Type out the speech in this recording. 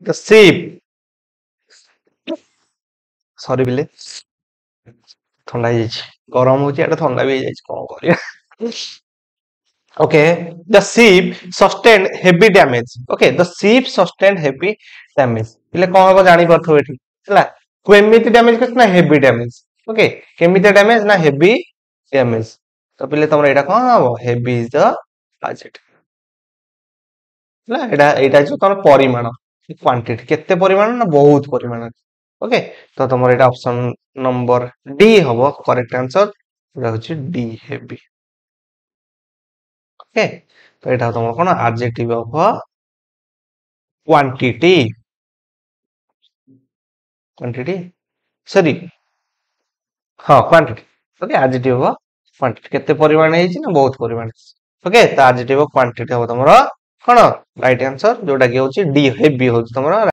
The sheep. Sorry बिले थंडा ହେଇଯାଇଛି ଗରମ ହଉଛି ଏଟା ଥଣ୍ଡା ବି ହେଇଯାଇଛି କଣ କରିବା okay the ship sustained heavy damage okay the ship sustained heavy damage એટલે କଣ ହବ ଜାଣି ପାରୁଥିବ ଏଠି ହେଲା କେମିତି ଡ୍ୟାମେଜ କରିଛି ନା ହେଭି ଡ୍ୟାମେଜ ଓକେ କେମିତି ଡ୍ୟାମେଜ ନା ହେଭି ଡ୍ୟାମେଜ ତ ପିଲେ ତମର ଏଇଟା କଣ ହବ ହେଭି ଇଜ ଦ adjective ହେଲା ଏଇଟା ହଉଛି ତମର ପରିମାଣ କ୍ୱାଣ୍ଟିଟି କେତେ ପରିମାଣ ନା ବହୁତ ପରିମାଣ ଓକେ ତ ତମର ଏଇଟା ଅପସନ ନମ୍ବର ଡି ହବ କରେକ୍ଟ आंसर ଏଇଟା ହଉଛି ଡି ହେଭି ଓକେ ତ ଏଇଟା ତମର କଣ adjective ଅଫ କ୍ୱାଣ୍ଟିଟି କ୍ୱାଣ୍ଟିଟି ସରି ହଁ quantity okay adjective of quantity କେତେ ପରିମାଣ ହେଇଛି ନା ବହୁତ ପରିମାଣ ଓକେ ତ adjective ଅଫ କ୍ୱାଣ୍ଟିଟି ହବ ତମର କଣ ରାଇଟ आंसर ଯୋଉଟା କି ହଉଛି ଡି ହେଭି ହଉଛି ତମର